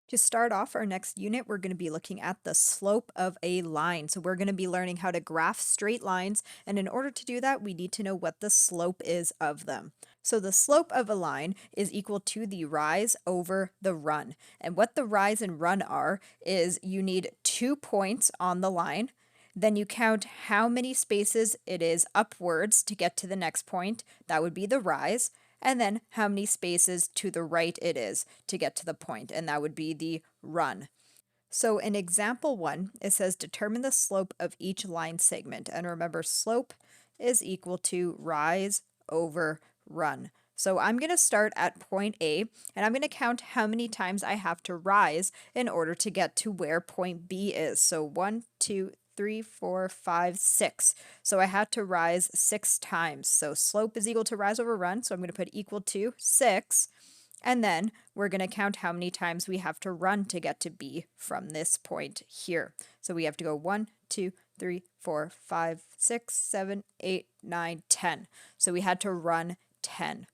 To start off our next unit, we're going to be looking at the slope of a line. So we're going to be learning how to graph straight lines, and in order to do that, we need to know what the slope is of them. So the slope of a line is equal to the rise over the run. And what the rise and run are is you need 2 points on the line, then you count how many spaces it is upwards to get to the next point. That would be the rise, and then how many spaces to the right it is to get to the point, and that would be the run. So in example 1, it says determine the slope of each line segment, and remember slope is equal to rise over run. So I'm going to start at point A, and I'm going to count how many times I have to rise in order to get to where point B is. So 1, 2, 3, 4, 5, 6. So I had to rise 6 times. So slope is equal to rise over run. So I'm going to put equal to 6. And then we're going to count how many times we have to run to get to B from this point here. So we have to go 1, 2, 3, 4, 5, 6, 7, 8, 9, 10. So we had to run 10.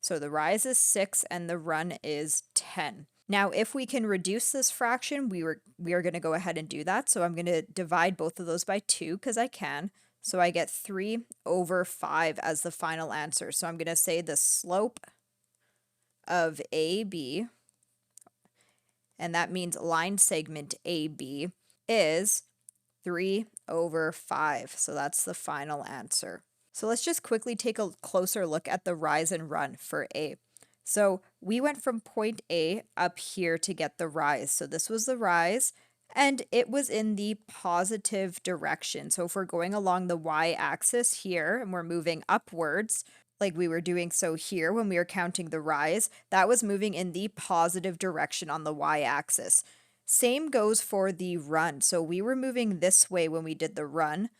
So the rise is 6 and the run is 10. Now, if we can reduce this fraction, we are going to go ahead and do that. So I'm going to divide both of those by 2 because I can. So I get 3 over 5 as the final answer. So I'm going to say the slope of AB, and that means line segment AB, is 3 over 5. So that's the final answer. So let's just quickly take a closer look at the rise and run for A. So we went from point A up here to get the rise. So this was the rise, and it was in the positive direction. So if we're going along the y-axis here and we're moving upwards, like we were doing so here when we were counting the rise, that was moving in the positive direction on the y-axis. Same goes for the run. So we were moving this way when we did the run.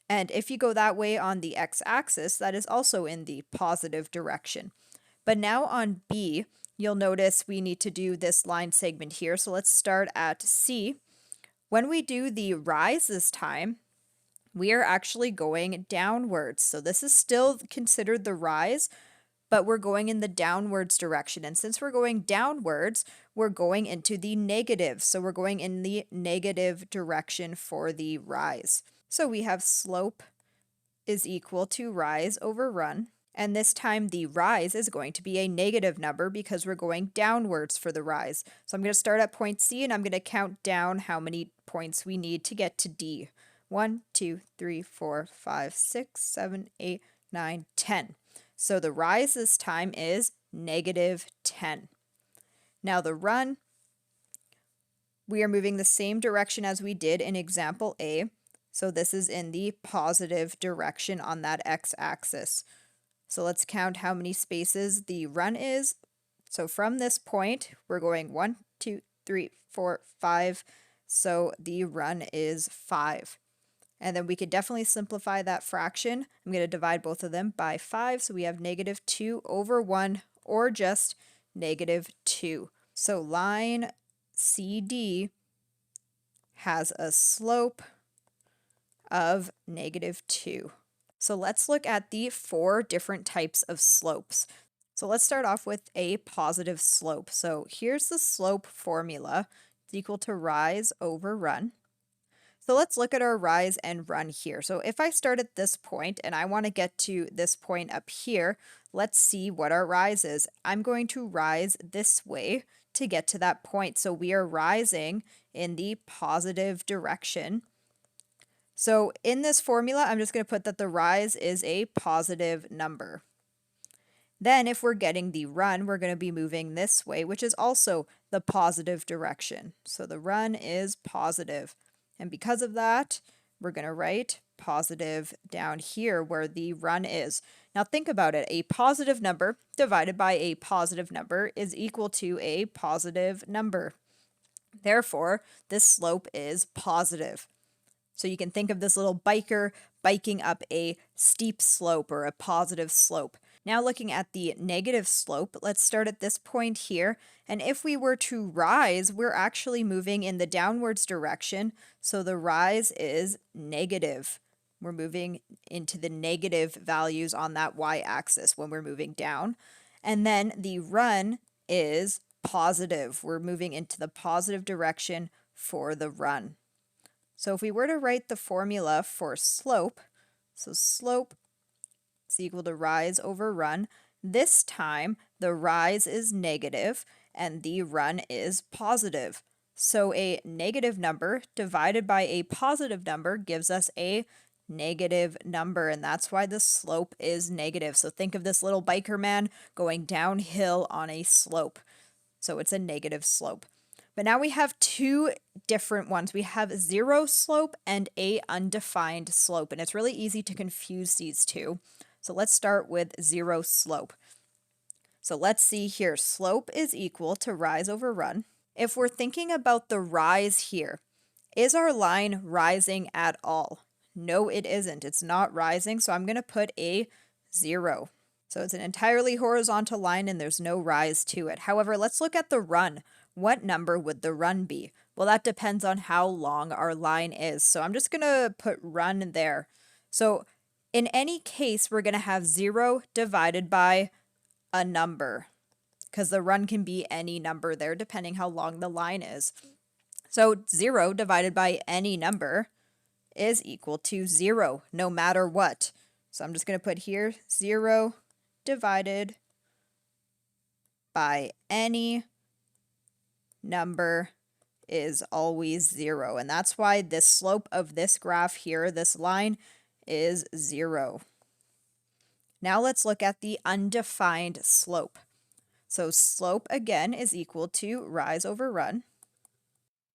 And if you go that way on the x-axis, that is also in the positive direction. But now on B, you'll notice we need to do this line segment here. So let's start at C. When we do the rise this time, we are actually going downwards. So this is still considered the rise, but we're going in the downwards direction. And since we're going downwards, we're going into the negative. So we're going in the negative direction for the rise. So we have slope is equal to rise over run. And this time the rise is going to be a negative number because we're going downwards for the rise. So I'm going to start at point C and I'm going to count down how many points we need to get to D. 1, 2, 3, 4, 5, 6, 7, 8, 9, 10. So the rise this time is negative 10. Now the run, we are moving the same direction as we did in example A. So this is in the positive direction on that x-axis. So let's count how many spaces the run is. So from this point, we're going 1, 2, 3, 4, 5. So the run is 5. And then we could definitely simplify that fraction. I'm going to divide both of them by 5. So we have negative 2 over 1, or just negative 2. So line CD has a slope of negative 2. So let's look at the 4 different types of slopes. So let's start off with a positive slope. So here's the slope formula. It's equal to rise over run. So let's look at our rise and run here. So if I start at this point and I want to get to this point up here, let's see what our rise is. I'm going to rise this way to get to that point. So we are rising in the positive direction. So in this formula, I'm just going to put that the rise is a positive number. Then if we're getting the run, we're going to be moving this way, which is also the positive direction. So the run is positive. And because of that, we're going to write positive down here where the run is. Now think about it. A positive number divided by a positive number is equal to a positive number. Therefore, this slope is positive. So you can think of this little biker biking up a steep slope or a positive slope. Now looking at the negative slope, let's start at this point here. And if we were to rise, we're actually moving in the downwards direction. So the rise is negative. We're moving into the negative values on that y-axis when we're moving down. And then the run is positive. We're moving into the positive direction for the run. So if we were to write the formula for slope, so slope is equal to rise over run. This time, the rise is negative and the run is positive. So a negative number divided by a positive number gives us a negative number, and that's why the slope is negative. So think of this little biker man going downhill on a slope. So it's a negative slope. But now we have two different ones. We have zero slope and a undefined slope, and it's really easy to confuse these two. So let's start with zero slope. So let's see here, slope is equal to rise over run. If we're thinking about the rise here, is our line rising at all? No, it isn't. It's not rising, so I'm going to put a 0. So it's an entirely horizontal line and there's no rise to it. However, let's look at the run. What number would the run be? Well, that depends on how long our line is. So I'm just going to put run there. So in any case, we're going to have 0 divided by a number, because the run can be any number there depending how long the line is. So 0 divided by any number is equal to 0, no matter what. So I'm just going to put here 0 divided by any number is always 0. And that's why the slope of this graph here, this line, is 0. Now let's look at the undefined slope. So slope again is equal to rise over run.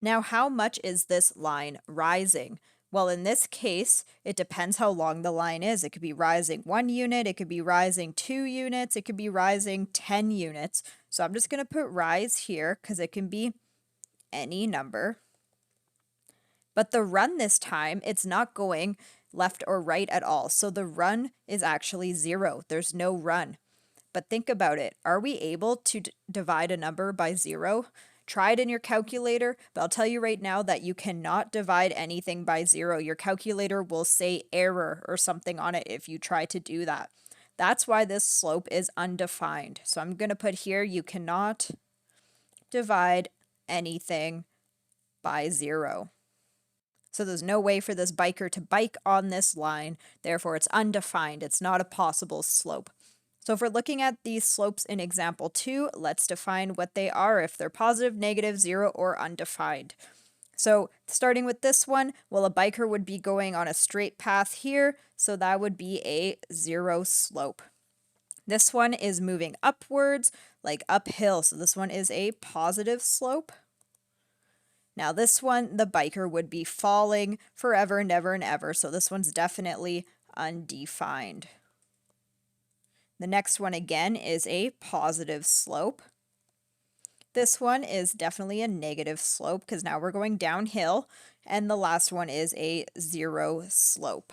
Now how much is this line rising? Well, in this case, it depends how long the line is. It could be rising 1 unit, it could be rising 2 units, it could be rising 10 units. So I'm just going to put rise here because it can be any number. But the run this time, it's not going left or right at all. So the run is actually 0. There's no run. But think about it. Are we able to divide a number by 0? Try it in your calculator, but I'll tell you right now that you cannot divide anything by 0. Your calculator will say error or something on it if you try to do that. That's why this slope is undefined. So I'm going to put here, you cannot divide anything by 0. So there's no way for this biker to bike on this line, therefore it's undefined. It's not a possible slope. So if we're looking at these slopes in example 2, let's define what they are, if they're positive, negative, 0, or undefined. So starting with this one, well, a biker would be going on a straight path here, so that would be a 0 slope. This one is moving upwards, like uphill, so this one is a positive slope. Now this one, the biker would be falling forever and ever and ever, so this one's definitely undefined. The next one again is a positive slope. This one is definitely a negative slope because now we're going downhill. And the last one is a 0 slope.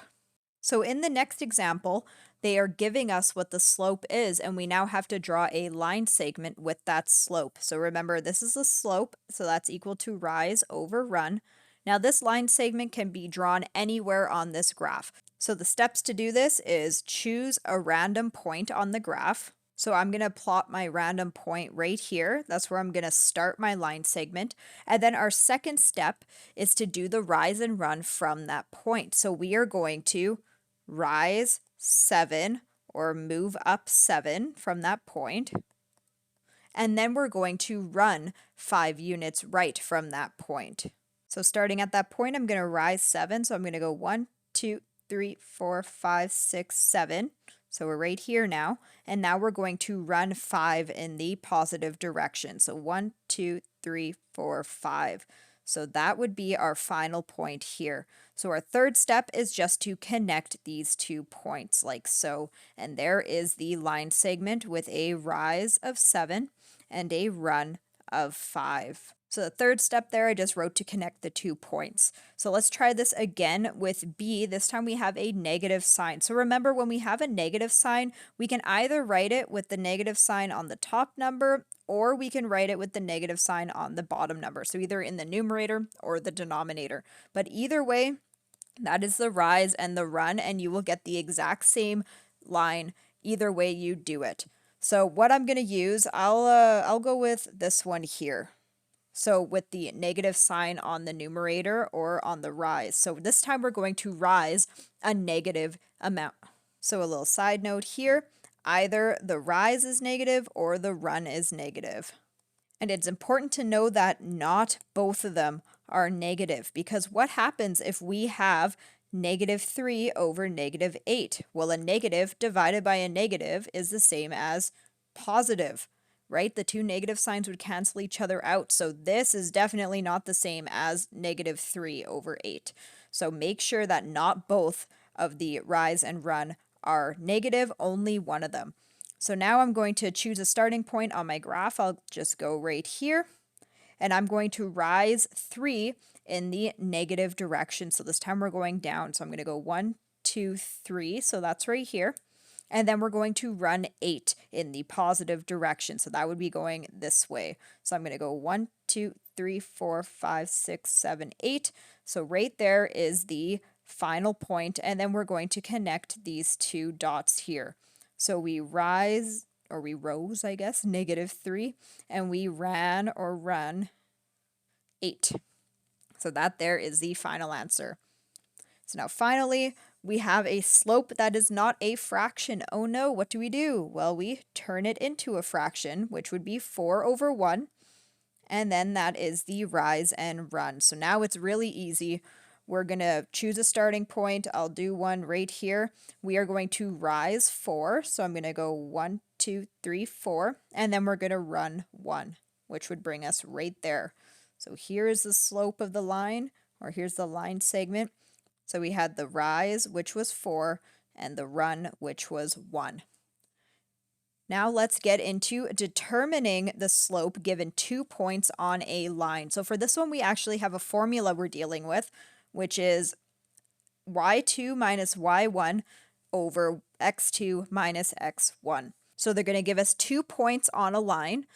So in the next example, they are giving us what the slope is, and we now have to draw a line segment with that slope. So remember, this is the slope, so that's equal to rise over run. Now this line segment can be drawn anywhere on this graph. So the steps to do this is choose a random point on the graph. So I'm going to plot my random point right here. That's where I'm going to start my line segment. And then our second step is to do the rise and run from that point. So we are going to rise 7 or move up 7 from that point. And then we're going to run 5 units right from that point. So starting at that point, I'm going to rise 7. So I'm going to go 1, 2, 3, 4, 5, 6, 7. So we're right here now. And now we're going to run 5 in the positive direction. So 1, 2, 3, 4, 5. So that would be our final point here. So our third step is just to connect these 2 points like so. And there is the line segment with a rise of 7 and a run of 5. So the third step there, I just wrote to connect the 2 points. So let's try this again with B. This time we have a negative sign. So remember, when we have a negative sign, we can either write it with the negative sign on the top number, or we can write it with the negative sign on the bottom number. So either in the numerator or the denominator. But either way, that is the rise and the run, and you will get the exact same line either way you do it. So what I'm going to use, I'll go with this one here. So with the negative sign on the numerator or on the rise. So this time we're going to rise a negative amount. So a little side note here, either the rise is negative or the run is negative. And it's important to know that not both of them are negative, because what happens if we have -3 over -8? Well, a negative divided by a negative is the same as positive, right? The two negative signs would cancel each other out. So this is definitely not the same as -3 over 8. So make sure that not both of the rise and run are negative, only one of them. So now I'm going to choose a starting point on my graph. I'll just go right here, and I'm going to rise 3 in the negative direction. So this time we're going down. So I'm going to go 1, 2, 3. So that's right here. And then we're going to run 8 in the positive direction. So that would be going this way. So I'm going to go 1, 2, 3, 4, 5, 6, 7, 8. So right there is the final point. And then we're going to connect these two dots here. So we rise, or we rose, I guess, -3, and we ran or run 8. So that there is the final answer. So now finally, we have a slope that is not a fraction. Oh no, what do? Well, we turn it into a fraction, which would be 4 over 1. And then that is the rise and run. So now it's really easy. We're going to choose a starting point. I'll do one right here. We are going to rise 4. So I'm going to go 1, 2, 3, 4. And then we're going to run 1, which would bring us right there. So here is the slope of the line, or here's the line segment. So we had the rise, which was 4, and the run, which was 1. Now let's get into determining the slope given 2 points on a line. So for this one, we actually have a formula we're dealing with, which is y2 minus y1 over x2 minus x1. So they're going to give us 2 points on a line.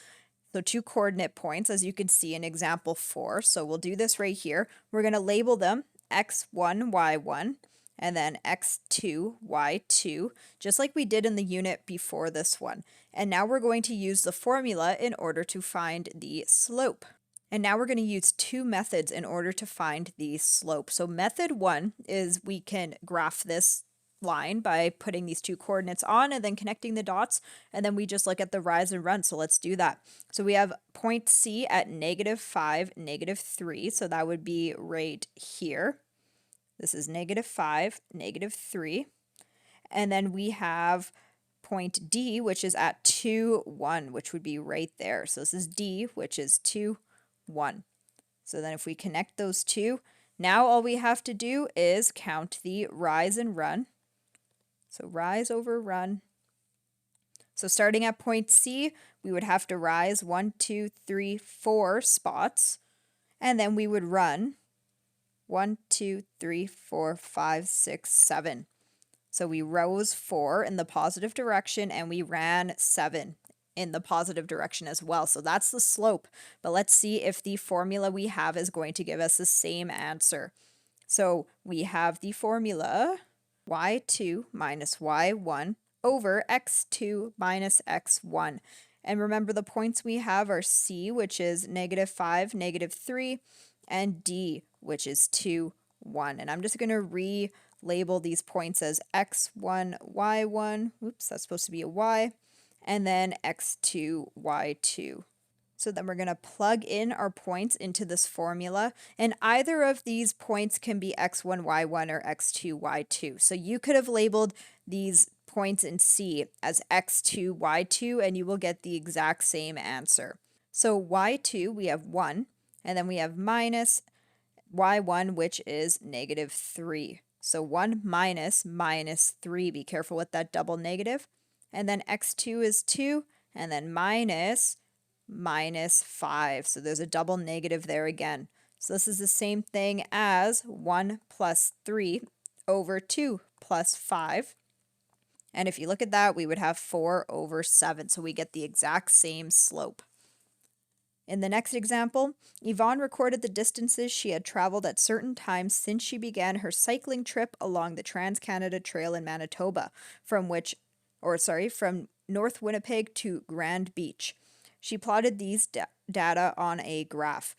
So 2 coordinate points, as you can see in example 4. So we'll do this right here. We're going to label them x1, y1, and then x2, y2, just like we did in the unit before this one. And now we're going to use the formula in order to find the slope. And now we're going to use 2 methods in order to find the slope. So method 1 is we can graph this line by putting these 2 coordinates on and then connecting the dots, and then we just look at the rise and run. So let's do that. So we have point C at -5, -3, so that would be right here. This is -5, -3, and then we have point D, which is at 2, 1, which would be right there. So this is D, which is 2, 1. So then if we connect those two, now all we have to do is count the rise and run. So rise over run. So starting at point C, we would have to rise 1, 2, 3, 4 spots, and then we would run 1, 2, 3, 4, 5, 6, 7. So we rose 4 in the positive direction and we ran 7 in the positive direction as well. So that's the slope. But let's see if the formula we have is going to give us the same answer. So we have the formula y2 minus y1 over x2 minus x1. And remember, the points we have are C, which is -5, -3, and D, which is 2, 1. And I'm just going to relabel these points as x1, y1. Oops, that's supposed to be a y. And then x2, y2. So then we're going to plug in our points into this formula, and either of these points can be x1, y1, or x2, y2. So you could have labeled these points in C as x2, y2, and you will get the exact same answer. So y2, we have 1, and then we have minus y1, which is -3. So 1 minus -3. Be careful with that double negative. And then x2 is 2, and then minus -5. So there's a double negative there again. So this is the same thing as 1 plus 3 over 2 plus 5. And if you look at that, we would have 4 over 7. So we get the exact same slope. In the next example, Yvonne recorded the distances she had traveled at certain times since she began her cycling trip along the Trans-Canada Trail in Manitoba, from North Winnipeg to Grand Beach. She plotted these data on a graph.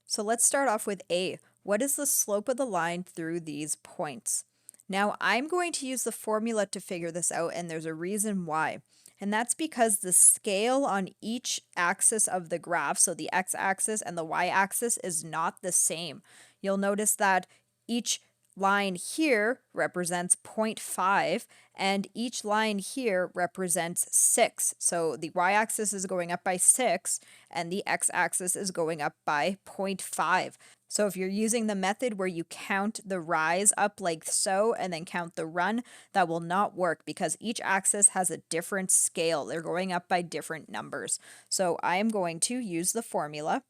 So let's start off with A. What is the slope of the line through these points? Now I'm going to use the formula to figure this out, and there's a reason why. And that's because the scale on each axis of the graph, so the x-axis and the y-axis, is not the same. You'll notice that each line here represents 0.5 and each line here represents 6. So the y-axis is going up by 6 and the x-axis is going up by 0.5. So if you're using the method where you count the rise up like so and then count the run, that will not work because each axis has a different scale. They're going up by different numbers. So I am going to use the formula.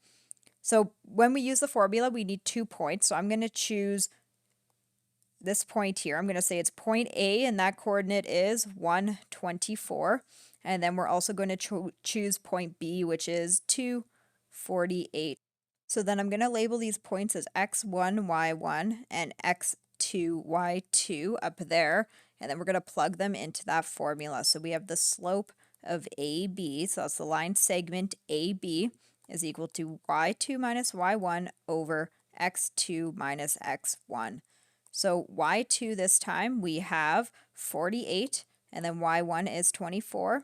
So when we use the formula, we need 2 points. So I'm going to choose this point here. I'm going to say it's point A, and that coordinate is 124. And then we're also going to choose point B, which is 248. So then I'm going to label these points as x1, y1, and x2, y2 up there. And then we're going to plug them into that formula. So we have the slope of AB, so that's the line segment AB, is equal to y2 minus y1 over x2 minus x1. So y2 this time we have 48, and then y1 is 24,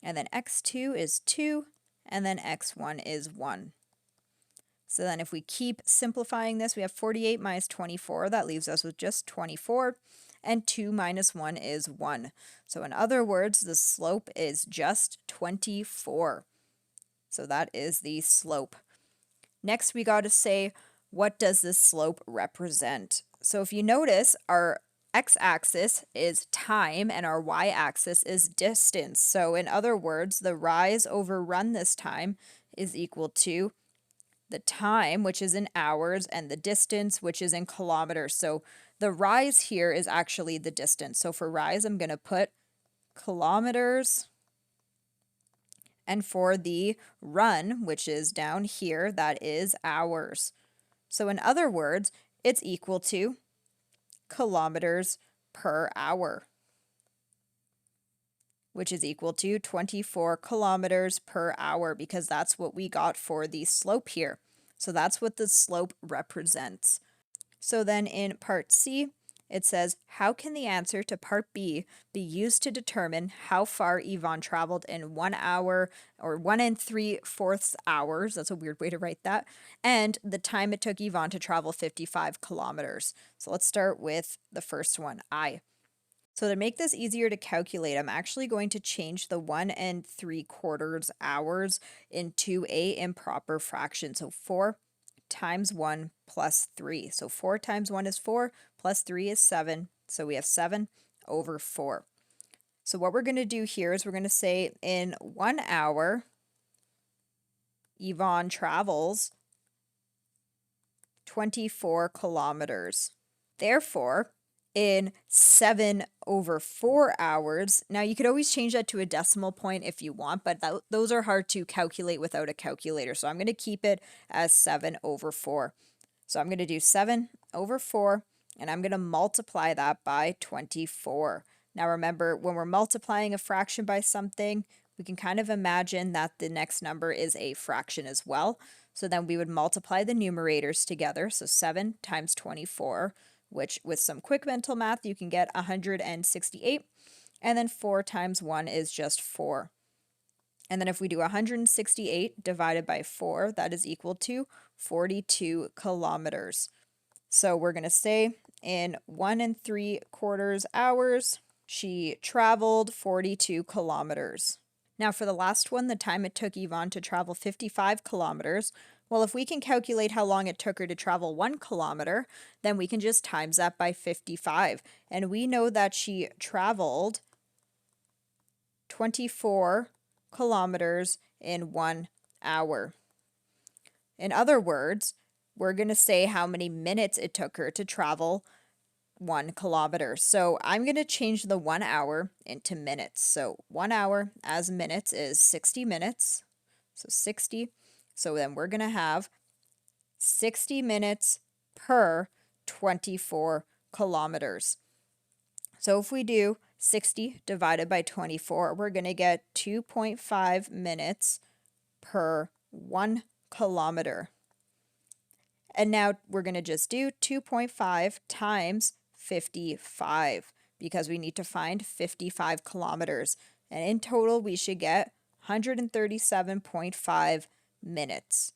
and then x2 is 2, and then x1 is 1. So then if we keep simplifying this, we have 48 minus 24. That leaves us with just 24, and 2 minus 1 is 1. So in other words, the slope is just 24. So that is the slope. Next, we got to say, what does this slope represent? So if you notice, our x-axis is time and our y-axis is distance. So in other words, the rise over run this time is equal to the time, which is in hours, and the distance, which is in kilometers. So the rise here is actually the distance. So for rise, I'm going to put kilometers. And for the run, which is down here, that is hours. So in other words, it's equal to kilometers per hour, which is equal to 24 kilometers per hour, because that's what we got for the slope here. So that's what the slope represents. So then in part C, it says, how can the answer to part B be used to determine how far Yvonne traveled in 1 hour, or 1 3/4 hours, that's a weird way to write that, and the time it took Yvonne to travel 55 kilometers. So let's start with the first one, I. So to make this easier to calculate, I'm actually going to change the 1 3/4 hours into a improper fraction. So 4 times 1 plus 3. So 4 times 1 is 4, plus 3 is 7. So we have 7 over 4. So what we're going to do here is we're going to say in 1 hour, Yvonne travels 24 kilometers. Therefore, in 7 over 4 hours, now you could always change that to a decimal point if you want, but those are hard to calculate without a calculator. So I'm going to keep it as 7 over 4. So I'm going to do 7 over 4, and I'm going to multiply that by 24. Now remember, when we're multiplying a fraction by something, we can kind of imagine that the next number is a fraction as well. So then we would multiply the numerators together. So 7 times 24, which with some quick mental math, you can get 168. And then 4 times 1 is just 4. And then if we do 168 divided by 4, that is equal to 42 kilometers. So we're going to say in 1 3/4 hours, she traveled 42 kilometers. Now for the last one, the time it took Yvonne to travel 55 kilometers, well, if we can calculate how long it took her to travel 1 kilometer, then we can just times that by 55. And we know that she traveled 24 kilometers in 1 hour. In other words, we're going to say how many minutes it took her to travel 1 kilometer. So I'm going to change the 1 hour into minutes. So 1 hour as minutes is 60 minutes. So 60. So then we're going to have 60 minutes per 24 kilometers. So if we do 60 divided by 24, we're going to get 2.5 minutes per 1 kilometer. And now we're going to just do 2.5 times 55 because we need to find 55 kilometers. And in total, we should get 137.5 minutes.